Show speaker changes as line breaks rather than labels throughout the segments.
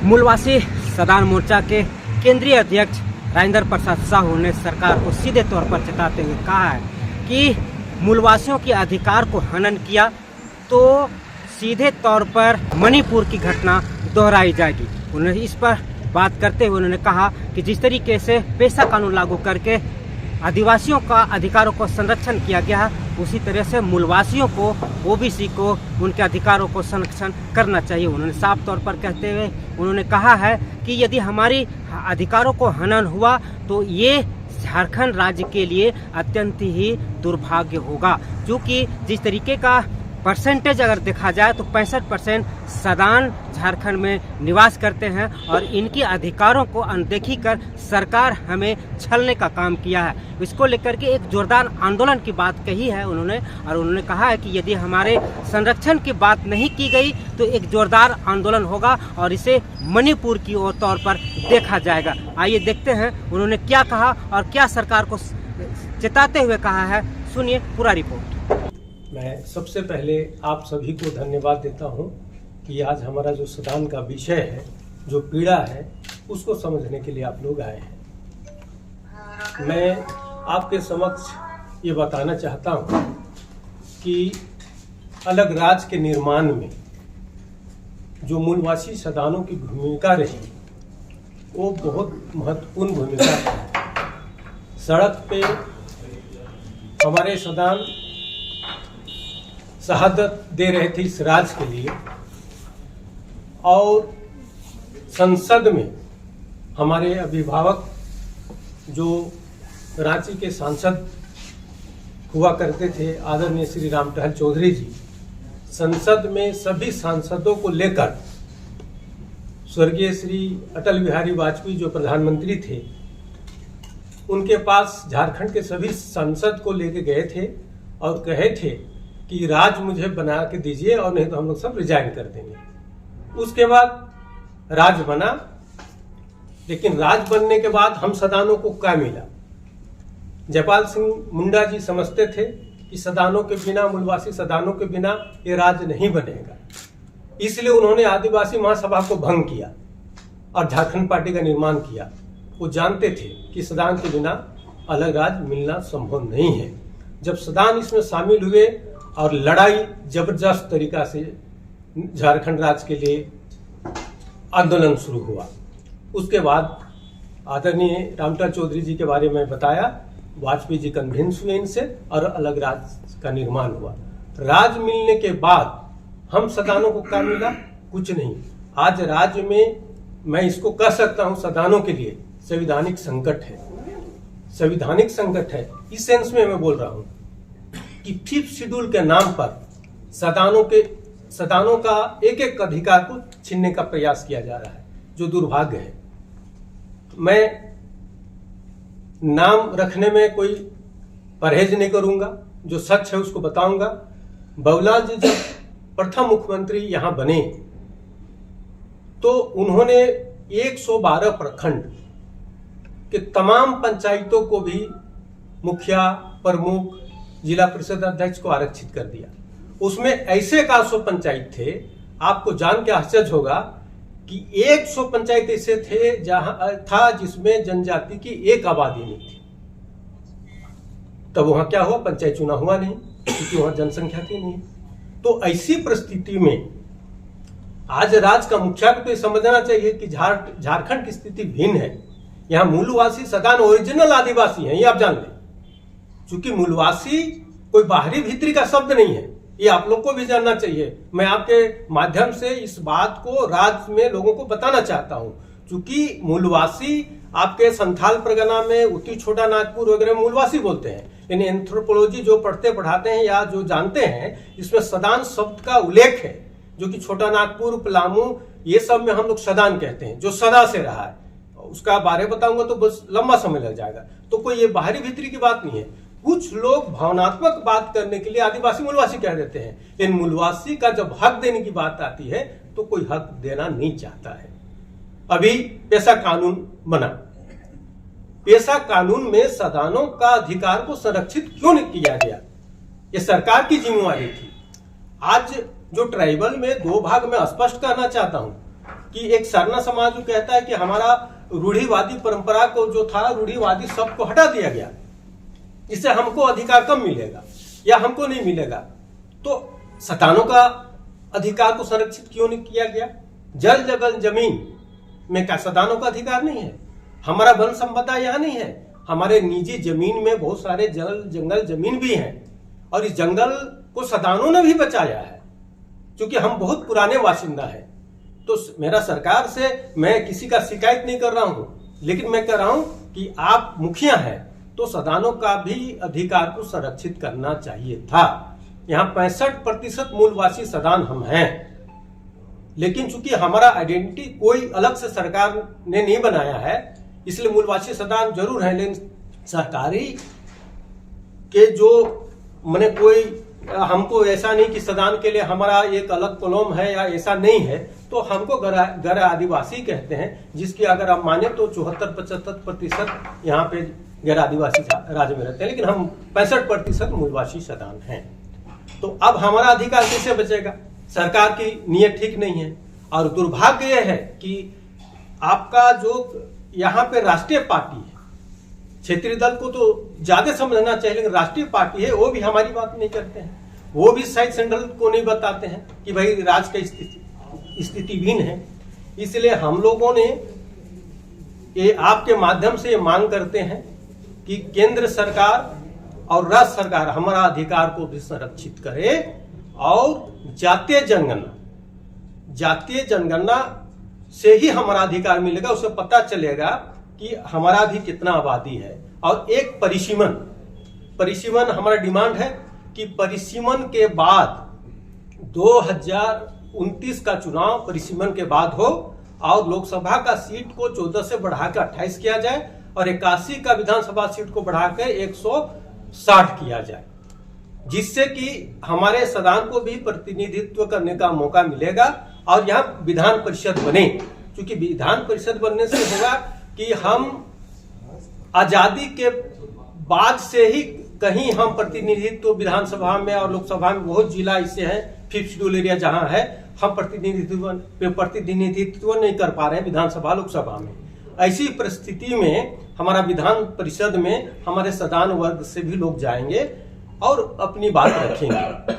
मूलवासी सदान मोर्चा के केंद्रीय अध्यक्ष राजेंद्र प्रसाद साहू ने सरकार को सीधे तौर पर चेताते हुए कहा है कि मूलवासियों के अधिकार को हनन किया तो सीधे तौर पर मणिपुर की घटना दोहराई जाएगी। उन्होंने इस पर बात करते हुए उन्होंने कहा कि जिस तरीके से पेशा कानून लागू करके आदिवासियों का अधिकारों को संरक्षण किया गया है, उसी तरह से मूलवासियों को, ओबीसी को उनके अधिकारों को संरक्षण करना चाहिए। उन्होंने साफ तौर पर कहते हुए उन्होंने कहा है कि यदि हमारी अधिकारों को हनन हुआ तो ये झारखंड राज्य के लिए अत्यंत ही दुर्भाग्य होगा, क्योंकि जिस तरीके का परसेंटेज अगर देखा जाए तो 65% सदान झारखंड में निवास करते हैं और इनके अधिकारों को अनदेखी कर सरकार हमें छलने का काम किया है। इसको लेकर के एक जोरदार आंदोलन की बात कही है उन्होंने, और उन्होंने कहा है कि यदि हमारे संरक्षण की बात नहीं की गई तो एक जोरदार आंदोलन होगा और इसे मणिपुर की ओर तौर पर देखा जाएगा। आइए देखते हैं उन्होंने क्या कहा और क्या सरकार को चेताते हुए कहा है, सुनिए पूरा रिपोर्ट।
मैं सबसे पहले आप सभी को धन्यवाद देता हूं कि आज हमारा जो सदान का विषय है, जो पीड़ा है, उसको समझने के लिए आप लोग आए हैं। मैं आपके समक्ष ये बताना चाहता हूं कि अलग राज्य के निर्माण में जो मूलवासी सदानों की भूमिका रही वो बहुत महत्वपूर्ण भूमिका है। सड़क पे हमारे सदान शहादत दे रहे थे इस राज्य के लिए, और संसद में हमारे अभिभावक जो रांची के सांसद हुआ करते थे आदरणीय श्री रामटहल चौधरी जी, संसद में सभी सांसदों को लेकर स्वर्गीय श्री अटल बिहारी वाजपेयी जो प्रधानमंत्री थे उनके पास झारखंड के सभी सांसद को लेके गए थे और कहे थे कि राज मुझे बना के दीजिए और नहीं तो हम लोग सब रिजाइन कर देंगे। उसके बाद राज बना, लेकिन राज बनने के बाद हम सदानों को क्या मिला? जयपाल सिंह मुंडा जी समझते थे कि सदानों के बिना, मूलवासी सदानों के बिना ये राज नहीं बनेगा, इसलिए उन्होंने आदिवासी महासभा को भंग किया और झारखंड पार्टी का निर्माण किया। वो जानते थे कि सदान के बिना अलग राज मिलना संभव नहीं है। जब सदान इसमें शामिल हुए और लड़ाई जबरदस्त तरीका से झारखंड राज्य के लिए आंदोलन शुरू हुआ। उसके बाद आदरणीय रामटहल चौधरी जी के बारे में बताया, वाजपेयी जी कन्विंस हुए इनसे और अलग राज्य का निर्माण हुआ। राज मिलने के बाद हम सदानों को क्या मिला? कुछ नहीं। आज राज्य में मैं इसको कह सकता हूं सदानों के लिए संवैधानिक संकट है, संवैधानिक संकट है। इस सेंस में मैं बोल रहा हूं कि 5th शेड्यूल के नाम पर सदानों का एक एक अधिकार को छीनने का प्रयास किया जा रहा है, जो दुर्भाग्य है। मैं नाम रखने में कोई परहेज नहीं करूंगा, जो सच है उसको बताऊंगा। बाबूलाल जी जब प्रथम मुख्यमंत्री यहां बने तो उन्होंने 112 प्रखंड के तमाम पंचायतों को भी मुखिया, प्रमुख, जिला परिषद अध्यक्ष को आरक्षित कर दिया। उसमें ऐसे 100 पंचायत थे, आपको जान के आश्चर्य होगा कि 100 पंचायत ऐसे थे जहां था जिसमें जनजाति की एक आबादी नहीं थी। तब वहां क्या हुआ? पंचायत चुनाव हुआ नहीं, क्योंकि वहां जनसंख्या थी नहीं। तो ऐसी परिस्थिति में आज राज्य का मुखिया को तो समझना चाहिए कि झारखंड की स्थिति भिन्न है। यहाँ मूलवासी सदान ओरिजिनल आदिवासी हैं, ये आप जान लें। चूंकि मूलवासी कोई बाहरी भीतरी का शब्द नहीं है, ये आप लोग को भी जानना चाहिए। मैं आपके माध्यम से इस बात को राज्य में लोगों को बताना चाहता हूं। चूंकि मूलवासी आपके संथाल परगना में उत्तरी छोटा नागपुर वगैरह में मूलवासी बोलते हैं, लेकिन एंथ्रोपोलॉजी जो पढ़ते पढ़ाते हैं या जो जानते हैं, इसमें सदान शब्द का उल्लेख है, जो कि छोटा नागपुर, पलामू, ये सब में हम लोग सदान कहते हैं, जो सदा से रहा है। उसका बारे बताऊंगा तो बस लंबा समय लग जाएगा। तो कोई ये बाहरी भीतरी की बात नहीं है। कुछ लोग भावनात्मक बात करने के लिए आदिवासी मूलवासी कह देते हैं, लेकिन मूलवासी का जब हक देने की बात आती है तो कोई हक देना नहीं चाहता है। अभी पेशा कानून बना, पेशा कानून में सदानों का अधिकार को संरक्षित क्यों नहीं किया गया? ये सरकार की जिम्मेवारी थी। आज जो ट्राइबल में 2 भाग में स्पष्ट करना चाहता हूं कि एक सरना समाज जो कहता है कि हमारा रूढ़िवादी परंपरा को जो था, रूढ़िवादी सबको हटा दिया गया, इससे हमको अधिकार कम मिलेगा या हमको नहीं मिलेगा। तो सतानों का अधिकार को संरक्षित क्यों नहीं किया गया? जल जगल जमीन में क्या सतानों का अधिकार नहीं है? हमारा वन संपदा यहाँ नहीं है, हमारे निजी जमीन में बहुत सारे जल जंगल जमीन भी हैं और इस जंगल को सतानों ने भी बचाया है, क्योंकि हम बहुत पुराने वासिंदा हैं। तो मेरा सरकार से मैं किसी का शिकायत नहीं कर रहा हूं, लेकिन मैं कह रहा हूं कि आप मुखिया हैं तो सदानों का भी अधिकार को संरक्षित करना चाहिए था। यहाँ 65% मूलवासी सदान हम हैं, लेकिन चूंकि हमारा आइडेंटिटी कोई अलग से सरकार ने नहीं बनाया है, इसलिए मूलवासी सदान जरूर है। लेकिन सरकारी के जो मैंने कोई हमको ऐसा नहीं कि सदान के लिए हमारा एक अलग कॉलम है या ऐसा नहीं है। तो हमको गैर आदिवासी कहते हैं, जिसकी अगर आप माने तो 74-75% यहाँ पे गैर आदिवासी राज्य में रहते हैं, लेकिन हम 65% मूलवासी सदान हैं। तो अब हमारा अधिकार कैसे बचेगा? सरकार की नीयत ठीक नहीं है। और दुर्भाग्य यह है कि आपका जो यहाँ पे राष्ट्रीय पार्टी है, क्षेत्रीय दल को तो ज्यादा समझना चाहिए, लेकिन राष्ट्रीय पार्टी है वो भी हमारी बात नहीं करते हैं। वो भी शायद सेंट्रल को नहीं बताते हैं कि भाई राज्य की स्थिति भिन्न है। इसलिए हम लोगों ने ये आपके माध्यम से ये मांग करते हैं कि केंद्र सरकार और राज्य सरकार हमारा अधिकार को भी संरक्षित करे और जातीय जनगणना से ही हमारा अधिकार मिलेगा। उससे पता चलेगा कि हमारा भी कितना आबादी है। और एक परिसीमन हमारा डिमांड है कि परिसीमन के बाद 2029 का चुनाव परिसीमन के बाद हो और लोकसभा का सीट को 14 से बढ़ाकर 28 किया जाए और 81 का विधानसभा सीट को बढ़ाकर 160 किया जाए, जिससे कि हमारे सदन को भी प्रतिनिधित्व करने का मौका मिलेगा और यहाँ विधान परिषद बने। क्योंकि विधान परिषद बनने से होगा कि हम आजादी के बाद से ही कहीं हम प्रतिनिधित्व विधानसभा में और लोकसभा में बहुत जिला ऐसे हैं, 5th शेड्यूल एरिया जहां है, हम प्रतिनिधित्व नहीं कर पा रहे हैं विधानसभा लोकसभा में। ऐसी परिस्थिति में हमारा विधान परिषद में हमारे सदान वर्ग से भी लोग जाएंगे और अपनी बात रखेंगे।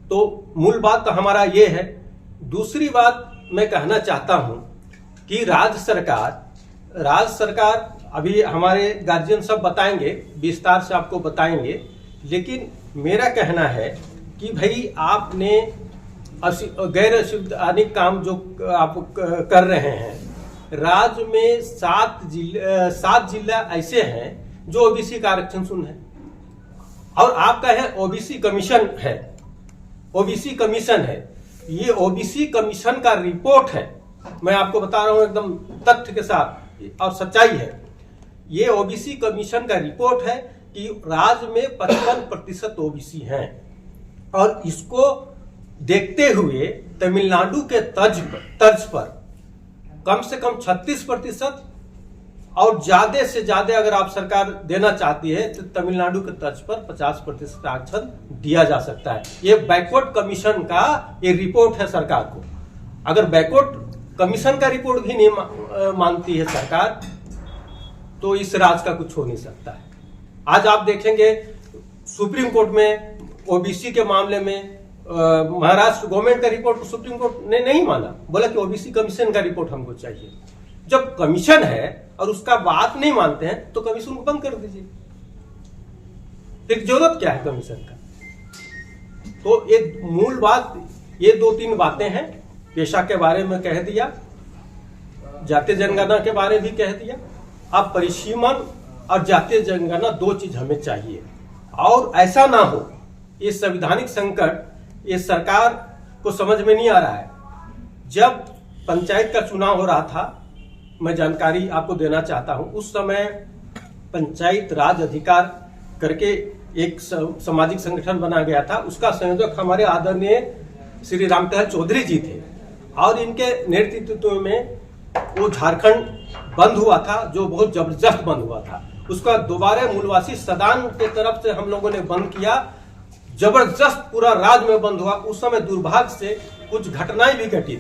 तो मूल बात तो हमारा ये है। दूसरी बात मैं कहना चाहता हूं कि राज्य सरकार अभी हमारे गार्जियन सब बताएंगे, विस्तार से आपको बताएंगे, लेकिन मेरा कहना है कि भाई आपने गैर संवैधानिक काम जो आप कर रहे हैं, राज्य में 7 जिला ऐसे हैं जो ओबीसी का आरक्षण शून्य है और आपका है ओबीसी कमीशन है। ओबीसी कमीशन है, ये ओबीसी कमीशन का रिपोर्ट है, मैं आपको बता रहा हूं एकदम तथ्य के साथ और सच्चाई है। ये ओबीसी कमीशन का रिपोर्ट है कि राज्य में 55% ओबीसी हैं और इसको देखते हुए तमिलनाडु के तर्ज पर कम से कम 36% और ज्यादा से ज्यादा अगर आप सरकार देना चाहती है तो तमिलनाडु के तर्ज पर 50% आरक्षण दिया जा सकता है। ये बैकवर्ड कमीशन का ये रिपोर्ट है सरकार को। अगर बैकवर्ड कमीशन का रिपोर्ट भी नहीं मानती है सरकार तो इस राज्य का कुछ हो नहीं सकता है। आज आप देखेंगे सुप्रीम कोर्ट में ओबीसी के मामले में महाराष्ट्र गवर्नमेंट का रिपोर्ट सुप्रीम कोर्ट ने नहीं माना, बोला कि ओबीसी कमीशन का रिपोर्ट हमको चाहिए। जब कमीशन है और उसका बात नहीं मानते हैं तो कमीशन को बंद कर दीजिए, फिर जरूरत क्या है कमीशन का? तो एक मूल बात ये 2-3 बातें हैं। पेशा के बारे में कह दिया, जातीय जनगणना के बारे में भी कह दिया। अब परिसीमन और जातीय जनगणना 2 चीज हमें चाहिए और ऐसा ना हो ये संवैधानिक संकट ये सरकार को समझ में नहीं आ रहा है। जब पंचायत का चुनाव हो रहा था, मैं जानकारी आपको देना चाहता हूं, उस समय पंचायत राज अधिकार करके एक सामाजिक संगठन बना गया था। उसका संयोजक हमारे आदरणीय श्री रामटहल चौधरी जी थे और इनके नेतृत्व में वो झारखंड बंद हुआ था, जो बहुत जबरदस्त बंद हुआ था। उसका दोबारा मूलवासी सदान के तरफ से हम लोगों ने बंद किया, जबरदस्त पूरा राज्य में बंद हुआ। उस समय दुर्भाग्य से कुछ घटनाएं भी घटी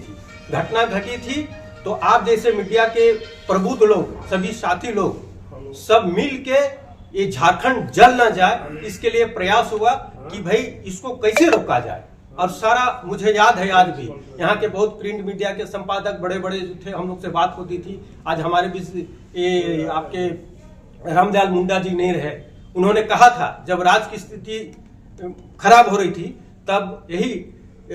थी तो आप जैसे मीडिया के प्रबुद्ध लोग, सभी साथी लोग सब मिल के ये झारखंड जल ना जाए, इसके लिए प्रयास हुआ कि भाई इसको कैसे रोका जाए। और सारा मुझे याद है, आज भी यहाँ के बहुत प्रिंट मीडिया के संपादक बड़े बड़े जो थे, हम लोग से बात होती थी। आज हमारे बीच ये आपके रामदयाल मुंडा जी नहीं रहे, उन्होंने कहा था जब राज्य की स्थिति खराब हो रही थी तब यही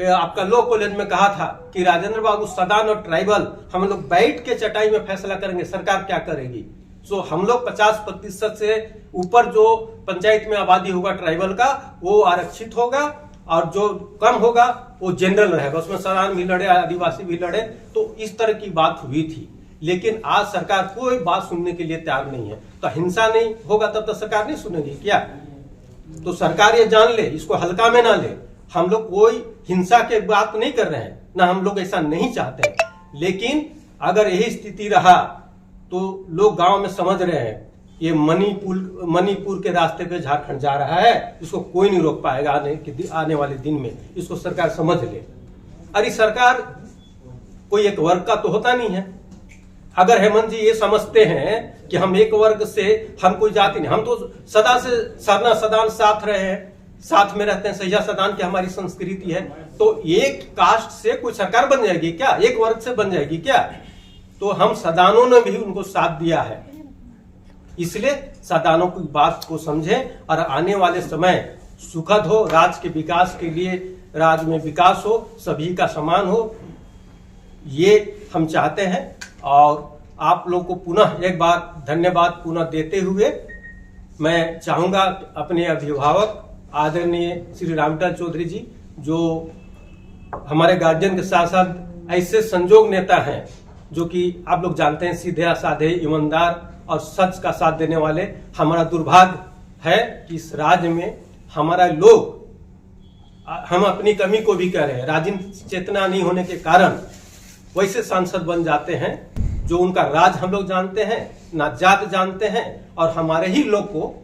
आपका लॉ कॉलेज में कहा था कि राजेंद्र बाबू सदान और ट्राइबल हम लोग बैठ के चटाई में फैसला करेंगे, सरकार क्या करेगी। सो हम लोग 50% से ऊपर जो पंचायत में आबादी होगा ट्राइबल का वो आरक्षित होगा और जो कम होगा वो जनरल रहेगा, उसमें सदान भी लड़े, आदिवासी भी लड़े। तो इस तरह की बात हुई थी, लेकिन आज सरकार कोई बात सुनने के लिए तैयार नहीं है। तो हिंसा नहीं होगा तब तक सरकार नहीं सुनेगी क्या? तो सरकार ये जान ले, इसको हल्का में ना ले। हम लोग कोई हिंसा के बात नहीं कर रहे हैं, ना हम लोग ऐसा नहीं चाहते हैं, लेकिन अगर यही स्थिति रहा तो लोग गांव में समझ रहे हैं ये मणिपुर के रास्ते पे झारखंड जा रहा है, इसको कोई नहीं रोक पाएगा आने वाले दिन में। इसको सरकार समझ ले। अरे सरकार कोई एक वर्ग का तो होता नहीं है। अगर हेमंत जी ये समझते हैं कि हम एक वर्ग से, हम कोई जाति नहीं, हम तो सदा से सरना सदान साथ रहे हैं, साथ में रहते हैं, सहिया सदान की हमारी संस्कृति है। तो एक कास्ट से कोई सरकार बन जाएगी क्या? एक वर्ग से बन जाएगी क्या? तो हम सदानों ने भी उनको साथ दिया है, इसलिए सदानों की बात को समझें और आने वाले समय सुखद हो, राज्य के विकास के लिए, राज्य में विकास हो, सभी का समान हो, ये हम चाहते हैं। और आप लोग को पुनः एक बार धन्यवाद पुनः देते हुए मैं चाहूंगा अपने अभिभावक आदरणीय श्री रामटल चौधरी जी, जो हमारे गार्जियन के साथ साथ ऐसे संजोग नेता हैं जो कि आप लोग जानते हैं सीधे साधे, ईमानदार और सच का साथ देने वाले। हमारा दुर्भाग्य है कि इस राज्य में हमारा लोग, हम अपनी कमी को भी कह रहे हैं, राजनीतिक चेतना नहीं होने के कारण वैसे सांसद बन जाते हैं जो उनका राज हम लोग जानते हैं, ना जात जानते हैं, और हमारे ही लोग को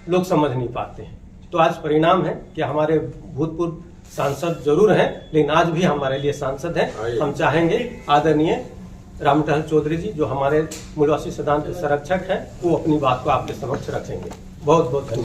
लोग समझ नहीं पाते हैं। तो आज परिणाम है कि हमारे भूतपूर्व सांसद जरूर हैं, लेकिन आज भी हमारे लिए सांसद हैं। हम चाहेंगे आदरणीय रामटहल चौधरी जी, जो हमारे मूलवासी सिद्धांत के संरक्षक हैं, वो अपनी बात को आपके समक्ष रखेंगे। बहुत बहुत धन्यवाद।